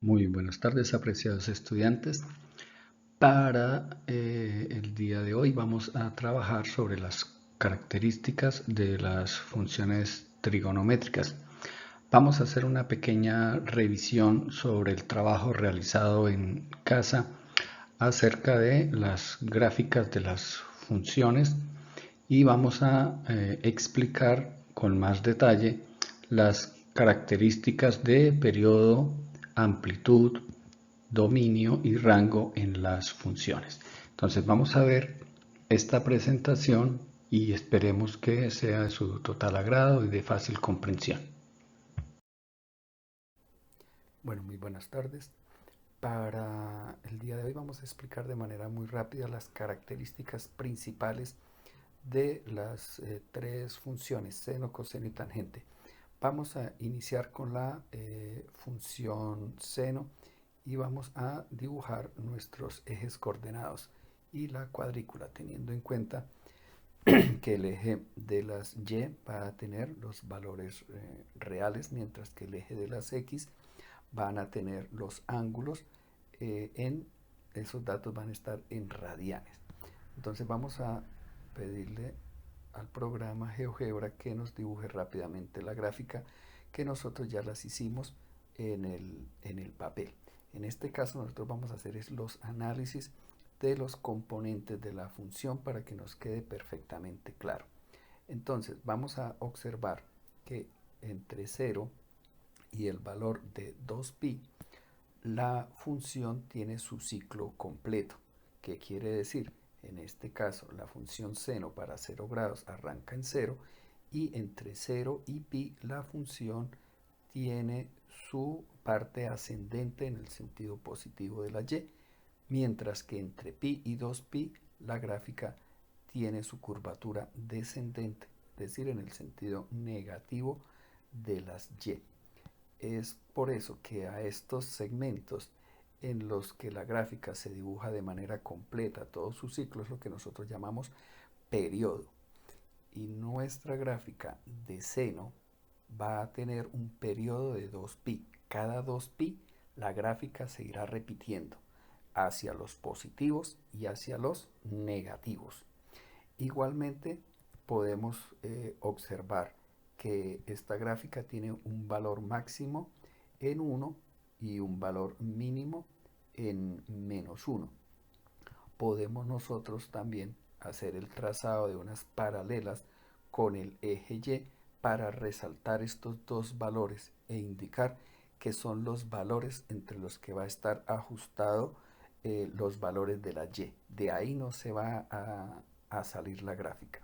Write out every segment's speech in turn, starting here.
Muy buenas tardes, apreciados estudiantes. Para el día de hoy vamos a trabajar sobre las características de las funciones trigonométricas. Vamos a hacer una pequeña revisión sobre el trabajo realizado en casa acerca de las gráficas de las funciones y vamos a explicar con más detalle las características de periodo, amplitud, dominio y rango en las funciones. Entonces vamos a ver esta presentación y esperemos que sea de su total agrado y de fácil comprensión. Bueno, muy buenas tardes. Para el día de hoy vamos a explicar de manera muy rápida las características principales de las tres funciones, seno, coseno y tangente. Vamos a iniciar con la función seno y vamos a dibujar nuestros ejes coordenados y la cuadrícula, teniendo en cuenta que el eje de las y va a tener los valores reales, mientras que el eje de las x van a tener los ángulos en esos datos van a estar en radianes. Entonces vamos a pedirle al programa GeoGebra que nos dibuje rápidamente la gráfica que nosotros ya las hicimos en el papel. En este caso nosotros vamos a hacer es los análisis de los componentes de la función para que nos quede perfectamente claro. Entonces vamos a observar que entre 0 y el valor de 2pi, la función tiene su ciclo completo. ¿Qué quiere decir? En este caso, la función seno para 0 grados arranca en 0 y entre 0 y pi la función tiene su parte ascendente en el sentido positivo de la y, mientras que entre pi y 2pi la gráfica tiene su curvatura descendente, es decir, en el sentido negativo de las y. Es por eso que a estos segmentos en los que la gráfica se dibuja de manera completa todo su ciclo es lo que nosotros llamamos periodo. Y nuestra gráfica de seno va a tener un periodo de 2pi. Cada 2pi la gráfica se irá repitiendo hacia los positivos y hacia los negativos. Igualmente podemos observar que esta gráfica tiene un valor máximo en 1 y un valor mínimo en -1. Podemos nosotros también hacer el trazado de unas paralelas con el eje Y para resaltar estos dos valores e indicar que son los valores entre los que va a estar ajustado los valores de la Y. De ahí no se va a salir la gráfica.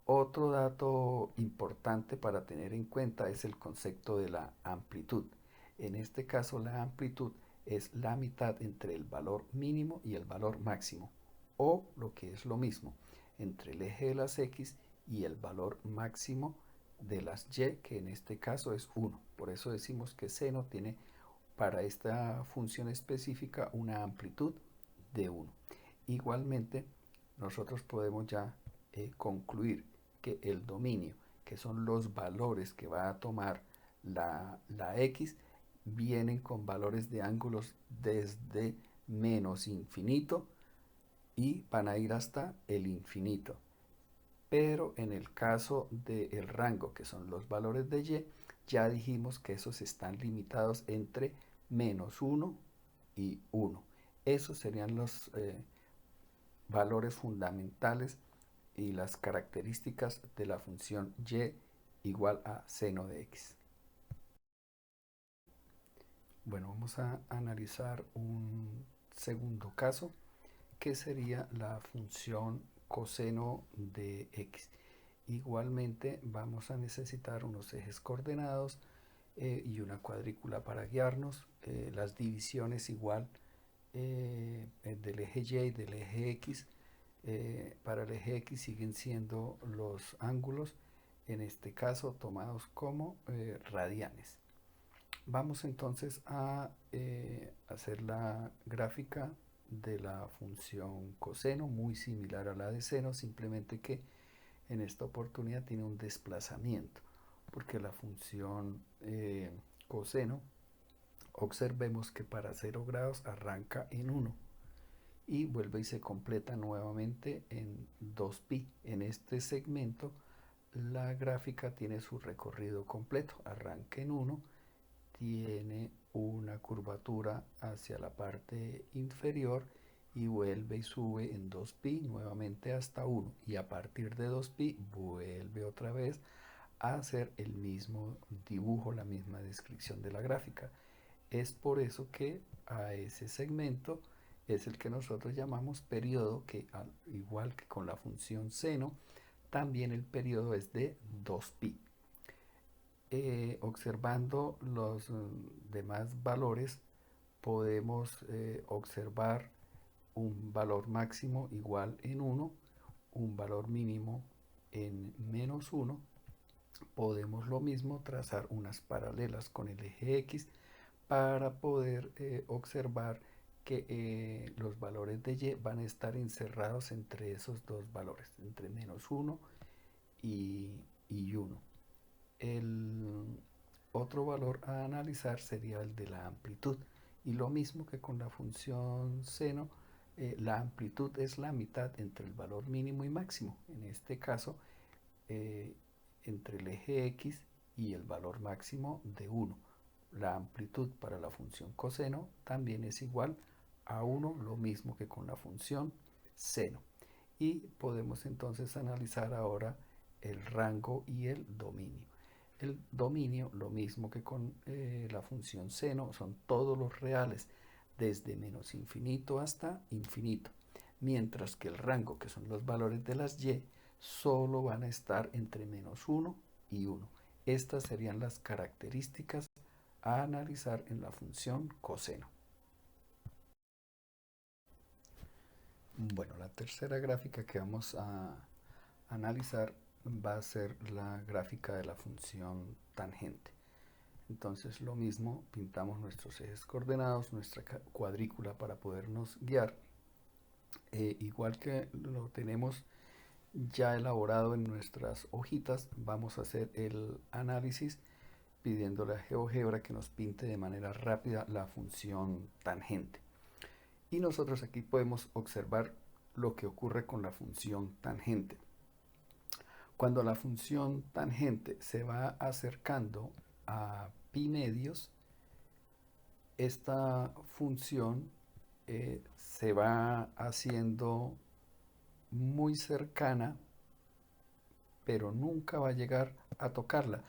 Otro dato importante para tener en cuenta es el concepto de la amplitud. En este caso, la amplitud es la mitad entre el valor mínimo y el valor máximo, o lo que es lo mismo, entre el eje de las x y el valor máximo de las y, que en este caso es 1. Por eso decimos que seno tiene para esta función específica una amplitud de 1. Igualmente, nosotros podemos ya concluir que el dominio, que son los valores que va a tomar la x, vienen con valores de ángulos desde menos infinito y van a ir hasta el infinito. Pero en el caso del rango, que son los valores de y, ya dijimos que esos están limitados entre -1 y 1. Esos serían los valores fundamentales y las características de la función y igual a seno de x. Bueno, vamos a analizar un segundo caso que sería la función coseno de x. Igualmente vamos a necesitar unos ejes coordenados y una cuadrícula para guiarnos. Las divisiones igual del eje y y del eje x. Para el eje x siguen siendo los ángulos, en este caso tomados como radianes. Vamos entonces a hacer la gráfica de la función coseno, muy similar a la de seno, simplemente que en esta oportunidad tiene un desplazamiento, porque la función coseno Observemos que para 0 grados arranca en 1 y vuelve y se completa nuevamente en 2pi. En este segmento la gráfica tiene su recorrido completo, arranca en 1, tiene una curvatura hacia la parte inferior y vuelve y sube en 2pi nuevamente hasta 1, y a partir de 2pi vuelve otra vez a hacer el mismo dibujo, la misma descripción de la gráfica. Es por eso que a ese segmento es el que nosotros llamamos periodo, que al igual que con la función seno, también el periodo es de 2pi. Observando los demás valores, podemos observar un valor máximo igual en 1, un valor mínimo en menos 1. Podemos lo mismo trazar unas paralelas con el eje X para poder observar que los valores de Y van a estar encerrados entre esos dos valores, entre menos 1 y 1. El otro valor a analizar sería el de la amplitud, y lo mismo que con la función seno, la amplitud es la mitad entre el valor mínimo y máximo, en este caso entre el eje X y el valor máximo de 1. La amplitud para la función coseno también es igual a 1, lo mismo que con la función seno. Y podemos entonces analizar ahora el rango y el dominio. El dominio, lo mismo que con la función seno, son todos los reales desde menos infinito hasta infinito, mientras que el rango, que son los valores de las y, solo van a estar entre menos 1 y 1. Estas serían las características a analizar en la función coseno. Bueno, la tercera gráfica que vamos a analizar va a ser la gráfica de la función tangente. Entonces lo mismo, pintamos nuestros ejes coordenados, nuestra cuadrícula para podernos guiar. Igual que lo tenemos ya elaborado en nuestras hojitas, vamos a hacer el análisis pidiéndole a GeoGebra que nos pinte de manera rápida la función tangente. Y nosotros aquí podemos observar lo que ocurre con la función tangente. Cuando la función tangente se va acercando a pi medios, esta función se va haciendo muy cercana, pero nunca va a llegar a tocarla.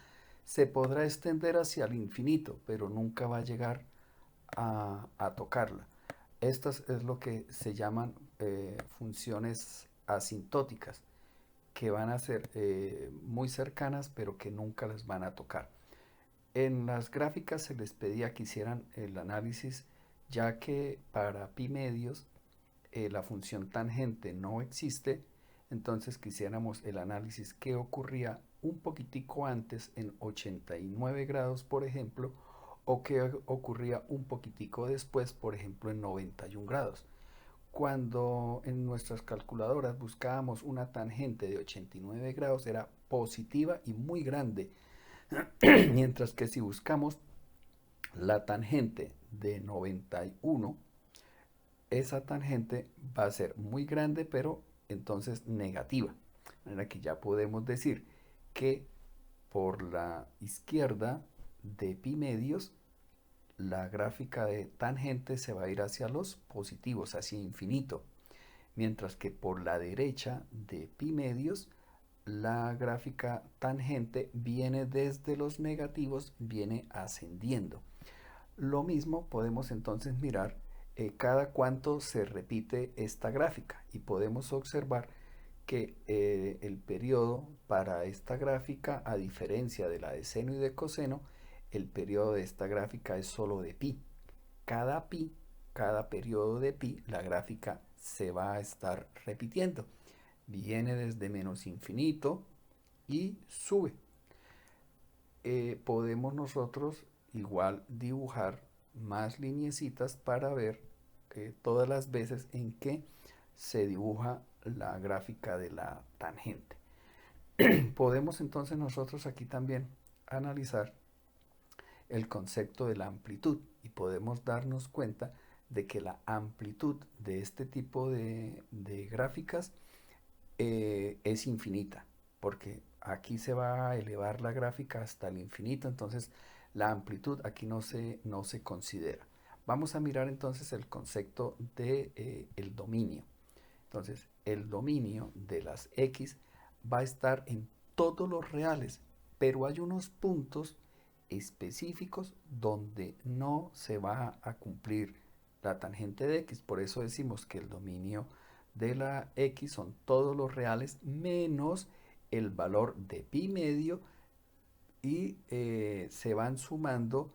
Se podrá extender hacia el infinito, pero nunca va a llegar a tocarla. Estas es lo que se llaman funciones asintóticas, que van a ser muy cercanas, pero que nunca las van a tocar. En las gráficas se les pedía que hicieran el análisis, ya que para pi medios la función tangente no existe. Entonces quisiéramos el análisis que ocurría un poquitico antes en 89 grados, por ejemplo, o que ocurría un poquitico después, por ejemplo, en 91 grados. Cuando en nuestras calculadoras buscábamos una tangente de 89 grados, era positiva y muy grande, mientras que si buscamos la tangente de 91, esa tangente va a ser muy grande, pero entonces negativa. De manera que ya podemos decir que por la izquierda de pi medios, la gráfica de tangente se va a ir hacia los positivos, hacia infinito, mientras que por la derecha de pi medios, la gráfica tangente viene desde los negativos, viene ascendiendo. Lo mismo podemos entonces mirar cada cuánto se repite esta gráfica, y podemos observar que el periodo para esta gráfica, a diferencia de la de seno y de coseno, el periodo de esta gráfica es solo de pi. Cada periodo de pi, la gráfica se va a estar repitiendo. Viene desde menos infinito y sube. Podemos nosotros igual dibujar más lineecitas para ver todas las veces en que se dibuja la gráfica de la tangente. Podemos entonces nosotros aquí también analizar el concepto de la amplitud y podemos darnos cuenta de que la amplitud de este tipo de gráficas es infinita, porque aquí se va a elevar la gráfica hasta el infinito, entonces la amplitud aquí no se considera. Vamos a mirar entonces el concepto de el dominio. Entonces, el dominio de las X va a estar en todos los reales, pero hay unos puntos específicos donde no se va a cumplir la tangente de X. Por eso decimos que el dominio de la X son todos los reales menos el valor de pi medio y se van sumando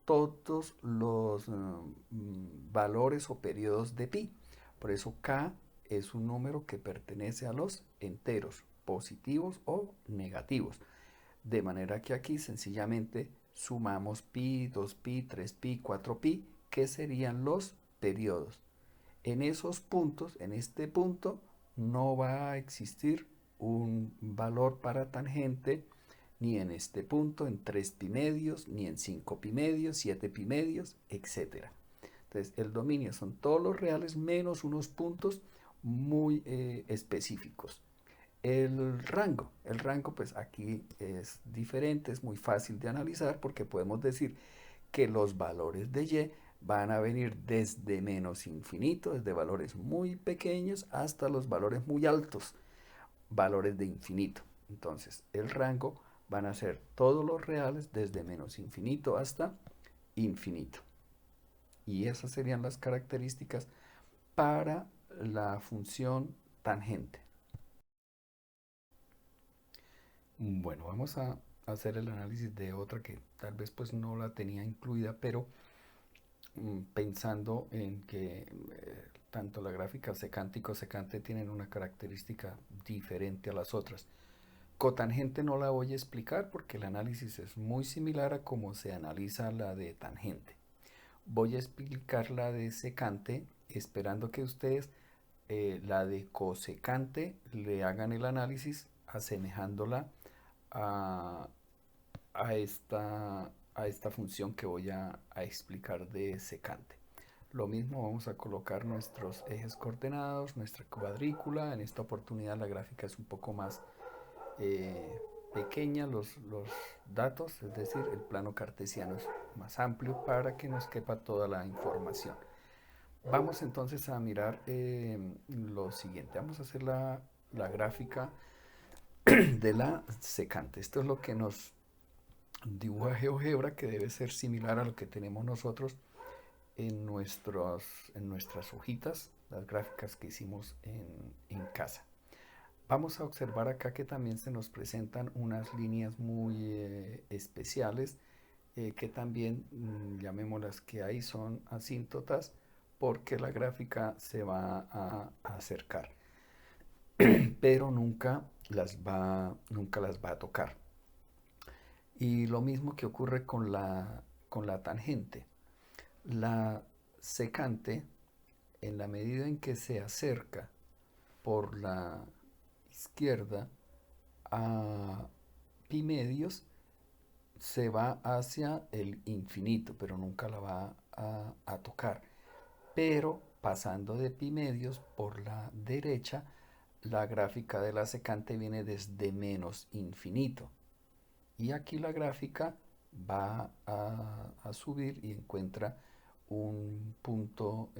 todos los valores o periodos de pi. Por eso K es un número que pertenece a los enteros, positivos o negativos. De manera que aquí sencillamente sumamos pi, 2pi, 3pi, 4pi, que serían los periodos. En esos puntos, en este punto, no va a existir un valor para tangente ni en este punto, en 3 pi medios, ni en 5 pi medios, 7 pi medios, etc. Entonces, el dominio son todos los reales menos unos puntos muy específicos. El rango pues aquí es diferente, es muy fácil de analizar porque podemos decir que los valores de y van a venir desde menos infinito, desde valores muy pequeños hasta los valores muy altos, valores de infinito. Entonces, el rango van a ser todos los reales desde menos infinito hasta infinito. Y esas serían las características para la función tangente. Bueno, vamos a hacer el análisis de otra que tal vez pues no la tenía incluida, pero pensando en que tanto la gráfica secante y cosecante tienen una característica diferente a las otras. Cotangente no la voy a explicar porque el análisis es muy similar a cómo se analiza la de tangente. Voy a explicar la de secante esperando que ustedes la de cosecante le hagan el análisis asemejándola a, a esta función que voy a explicar de secante. Lo mismo, vamos a colocar nuestros ejes coordenados, nuestra cuadrícula. En esta oportunidad la gráfica es un poco más pequeña, los datos, es decir, el plano cartesiano es más amplio para que nos quepa toda la información. Vamos entonces a mirar lo siguiente. Vamos a hacer la gráfica de la secante. Esto es lo que nos dibuja GeoGebra, que debe ser similar a lo que tenemos nosotros en nuestras hojitas, las gráficas que hicimos en casa. Vamos a observar acá que también se nos presentan unas líneas muy especiales que también, llamémoslas que ahí son asíntotas porque la gráfica se va a acercar, pero nunca las va a tocar. Y lo mismo que ocurre con la tangente. La secante, en la medida en que se acerca por la izquierda a pi medios, se va hacia el infinito, pero nunca la va a tocar. Pero pasando de pi medios por la derecha, la gráfica de la secante viene desde menos infinito. Y aquí la gráfica va a subir y encuentra un punto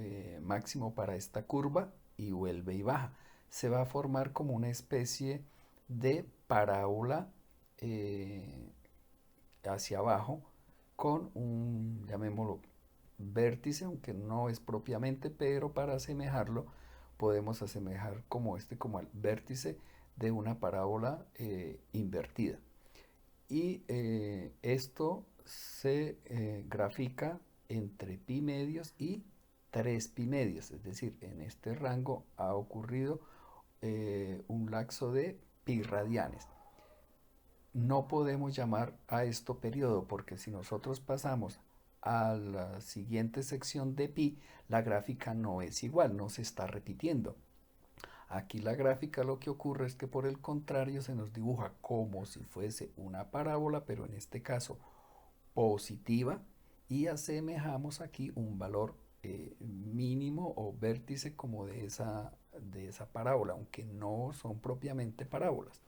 máximo para esta curva y vuelve y baja. Se va a formar como una especie de parábola hacia abajo con un, llamémoslo, vértice, aunque no es propiamente, pero para asemejarlo podemos asemejar como el vértice de una parábola invertida. Y esto se grafica entre pi medios y 3 pi medios, es decir, en este rango ha ocurrido un lapso de pi radianes. No podemos llamar a esto periodo porque si nosotros pasamos a la siguiente sección de pi, la gráfica no es igual, no se está repitiendo. Aquí la gráfica lo que ocurre es que por el contrario se nos dibuja como si fuese una parábola, pero en este caso positiva y asemejamos aquí un valor mínimo o vértice como de esa parábola, aunque no son propiamente parábolas.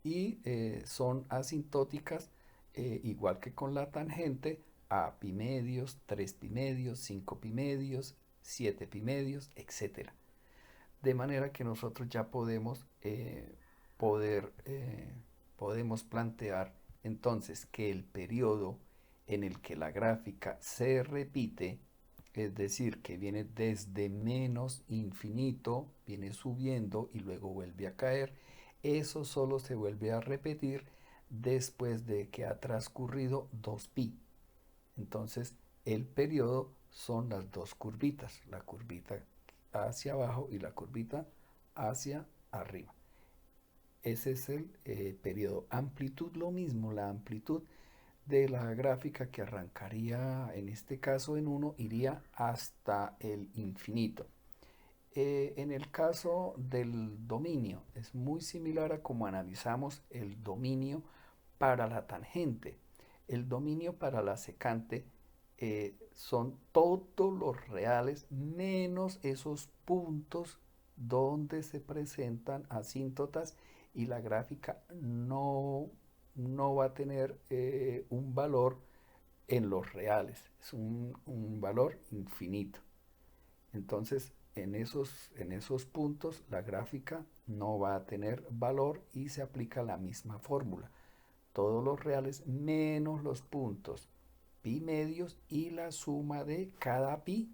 Y son asintóticas, igual que con la tangente, a pi medios, 3 pi medios, 5 pi medios, 7 pi medios, etc. De manera que nosotros ya poder, podemos plantear entonces que el periodo en el que la gráfica se repite, es decir, que viene desde menos infinito, viene subiendo y luego vuelve a caer, eso solo se vuelve a repetir después de que ha transcurrido 2pi. Entonces, el periodo son las dos curvitas, la curvita hacia abajo y la curvita hacia arriba. Ese es el periodo. Amplitud, lo mismo, la amplitud de la gráfica que arrancaría en este caso en 1 iría hasta el infinito. En el caso del dominio es muy similar a como analizamos el dominio para la tangente. El dominio para la secante son todos los reales menos esos puntos donde se presentan asíntotas y la gráfica no va a tener un valor en los reales, es un valor infinito. Entonces, en esos puntos la gráfica no va a tener valor y se aplica la misma fórmula. Todos los reales menos los puntos pi medios y la suma de cada pi,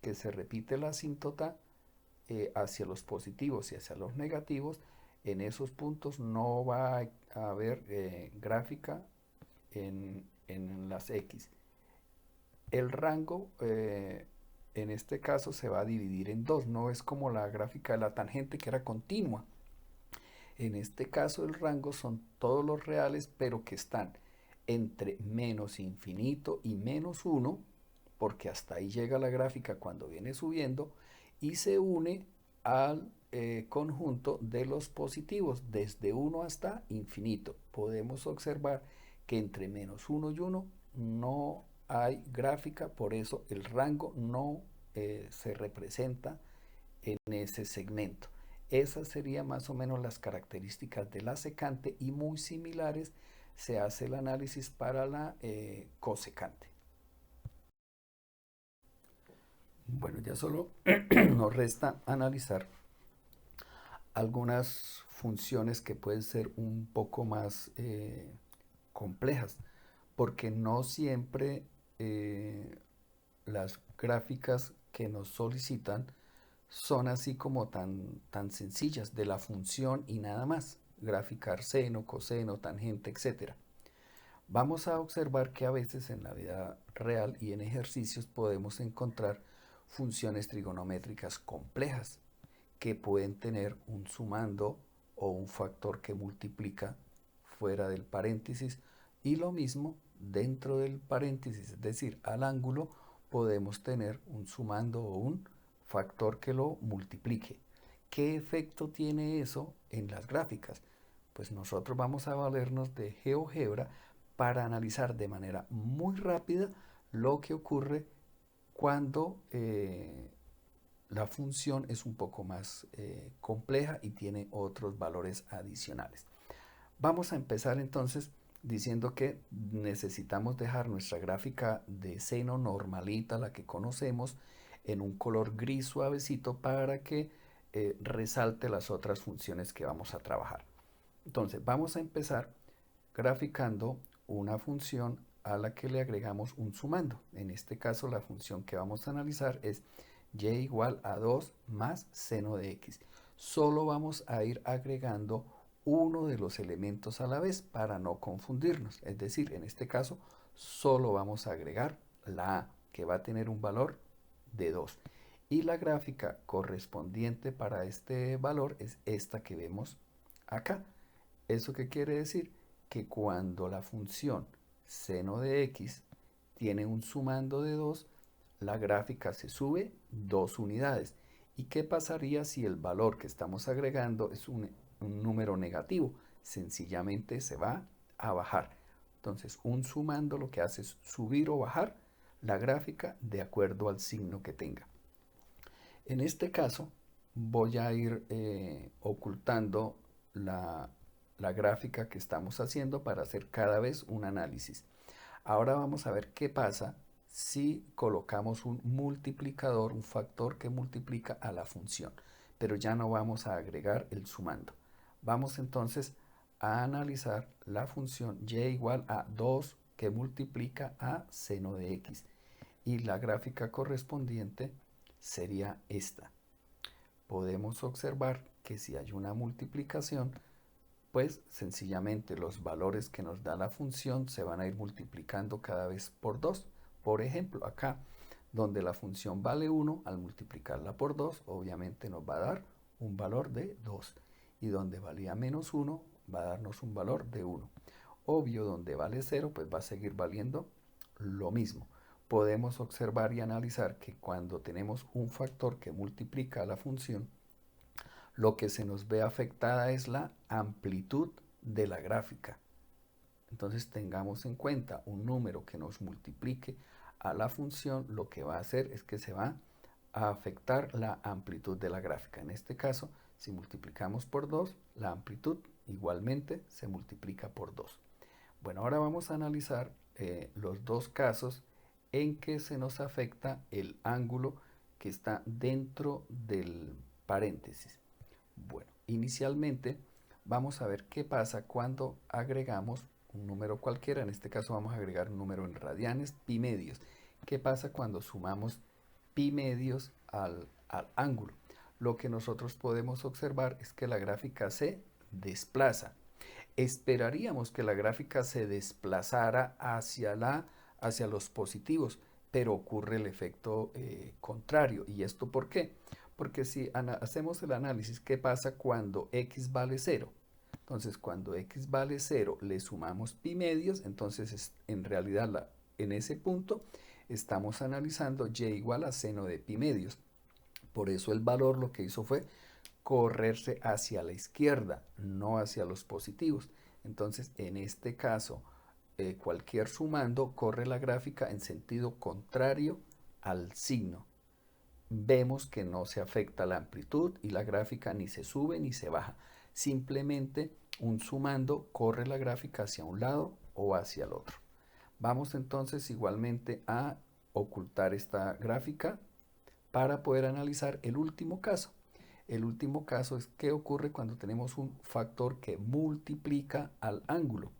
que se repite la asíntota hacia los positivos y hacia los negativos. En esos puntos no va a haber gráfica en las X. El rango en este caso se va a dividir en dos, no es como la gráfica de la tangente que era continua. En este caso el rango son todos los reales, pero que están entre menos infinito y menos 1, porque hasta ahí llega la gráfica cuando viene subiendo, y se une al conjunto de los positivos, desde 1 hasta infinito. Podemos observar que entre menos 1 y 1 no hay gráfica, por eso el rango no se representa en ese segmento. Esas serían más o menos las características de la secante y muy similares se hace el análisis para la cosecante. Bueno, ya solo nos resta analizar algunas funciones que pueden ser un poco más complejas, porque no siempre las gráficas que nos solicitan son así como tan sencillas de la función y nada más, gráfica seno, coseno, tangente, etc. Vamos a observar que a veces en la vida real y en ejercicios podemos encontrar funciones trigonométricas complejas que pueden tener un sumando o un factor que multiplica fuera del paréntesis y lo mismo dentro del paréntesis, es decir, al ángulo podemos tener un sumando o un factor que lo multiplique. ¿Qué efecto tiene eso en las gráficas? Pues nosotros vamos a valernos de GeoGebra para analizar de manera muy rápida lo que ocurre cuando la función es un poco más compleja y tiene otros valores adicionales. Vamos a empezar entonces diciendo que necesitamos dejar nuestra gráfica de seno normalita, la que conocemos, en un color gris suavecito para que resalte las otras funciones que vamos a trabajar. Entonces vamos a empezar graficando una función a la que le agregamos un sumando. En este caso la función que vamos a analizar es y igual a 2 más seno de x. Solo vamos a ir agregando uno de los elementos a la vez para no confundirnos. Es decir, en este caso solo vamos a agregar la a, que va a tener un valor de 2. Y la gráfica correspondiente para este valor es esta que vemos acá. ¿Eso qué quiere decir? Que cuando la función seno de x tiene un sumando de 2, la gráfica se sube 2 unidades. ¿Y qué pasaría si el valor que estamos agregando es un número negativo? Sencillamente se va a bajar. Entonces, un sumando lo que hace es subir o bajar la gráfica de acuerdo al signo que tenga. En este caso, voy a ir ocultando la gráfica que estamos haciendo para hacer cada vez un análisis. Ahora vamos a ver qué pasa si colocamos un multiplicador, un factor que multiplica a la función, pero ya no vamos a agregar el sumando. Vamos entonces a analizar la función y igual a 2 que multiplica a seno de x, y la gráfica correspondiente sería esta. Podemos observar que si hay una multiplicación, pues sencillamente los valores que nos da la función se van a ir multiplicando cada vez por 2. Por ejemplo, acá, donde la función vale 1, al multiplicarla por 2, obviamente nos va a dar un valor de 2. Y donde valía menos 1, va a darnos un valor de 1. Obvio, donde vale 0, pues va a seguir valiendo lo mismo. Podemos observar y analizar que cuando tenemos un factor que multiplica a la función, lo que se nos ve afectada es la amplitud de la gráfica. Entonces tengamos en cuenta un número que nos multiplique a la función, lo que va a hacer es que se va a afectar la amplitud de la gráfica. En este caso, si multiplicamos por 2, la amplitud igualmente se multiplica por 2. Bueno, ahora vamos a analizar los dos casos en que se nos afecta el ángulo que está dentro del paréntesis. Bueno, inicialmente vamos a ver qué pasa cuando agregamos un número cualquiera. En este caso vamos a agregar un número en radianes, pi medios. ¿Qué pasa cuando sumamos pi medios al ángulo? Lo que nosotros podemos observar es que la gráfica se desplaza. Esperaríamos que la gráfica se desplazara hacia los positivos, pero ocurre el efecto contrario. ¿Y esto por qué? Porque si hacemos el análisis, ¿qué pasa cuando x vale 0? Entonces, cuando x vale 0 le sumamos pi medios, entonces en realidad en ese punto estamos analizando y igual a seno de pi medios. Por eso el valor lo que hizo fue correrse hacia la izquierda, no hacia los positivos. Entonces, en este caso, cualquier sumando corre la gráfica en sentido contrario al signo. Vemos que no se afecta la amplitud y la gráfica ni se sube ni se baja. Simplemente un sumando corre la gráfica hacia un lado o hacia el otro. Vamos entonces igualmente a ocultar esta gráfica para poder analizar el último caso. El último caso es qué ocurre cuando tenemos un factor que multiplica al ángulo.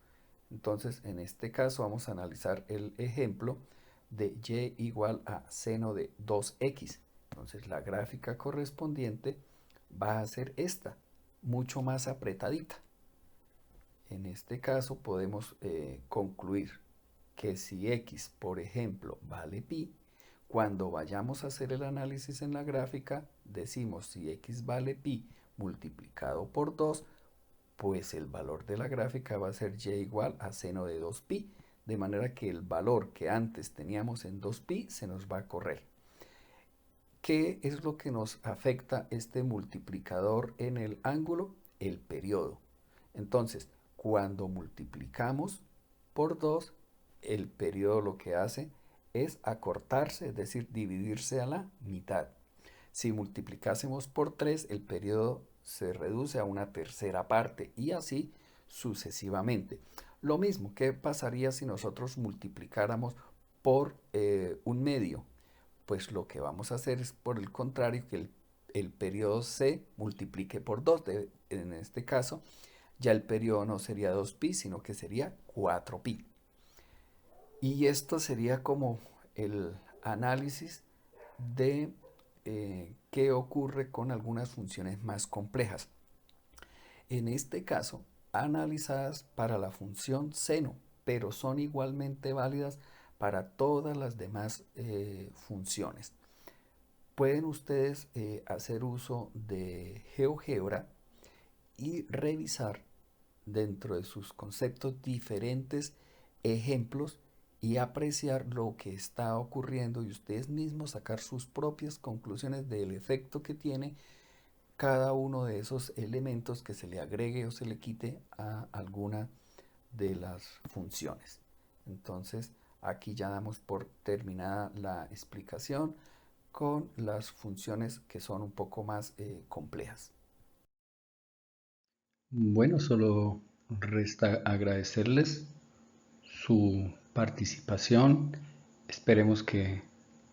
Entonces, en este caso vamos a analizar el ejemplo de y igual a seno de 2x. Entonces, la gráfica correspondiente va a ser esta, mucho más apretadita. En este caso podemos concluir que si x, por ejemplo, vale pi, cuando vayamos a hacer el análisis en la gráfica, decimos si x vale pi multiplicado por 2, pues el valor de la gráfica va a ser y igual a seno de 2pi, de manera que el valor que antes teníamos en 2pi se nos va a correr. ¿Qué es lo que nos afecta este multiplicador en el ángulo? El periodo. Entonces, cuando multiplicamos por 2, el periodo lo que hace es acortarse, es decir, dividirse a la mitad. Si multiplicásemos por 3, el periodo se reduce a una tercera parte y así sucesivamente. Lo mismo, ¿qué pasaría si nosotros multiplicáramos por un medio? Pues lo que vamos a hacer es, por el contrario, que el periodo se multiplique por 2. En este caso, ya el periodo no sería 2pi, sino que sería 4pi. Y esto sería como el análisis de qué ocurre con algunas funciones más complejas. En este caso, analizadas para la función seno, pero son igualmente válidas para todas las demás funciones. Pueden ustedes hacer uso de GeoGebra y revisar dentro de sus conceptos diferentes ejemplos y apreciar lo que está ocurriendo y ustedes mismos sacar sus propias conclusiones del efecto que tiene cada uno de esos elementos que se le agregue o se le quite a alguna de las funciones. Entonces, aquí ya damos por terminada la explicación con las funciones que son un poco más complejas. Bueno, solo resta agradecerles su participación. Esperemos que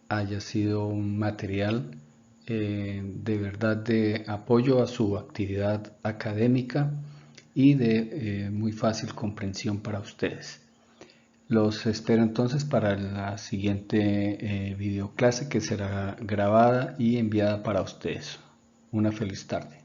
haya sido un material de verdad de apoyo a su actividad académica y de muy fácil comprensión para ustedes. Los espero entonces para la siguiente videoclase que será grabada y enviada para ustedes. Una feliz tarde.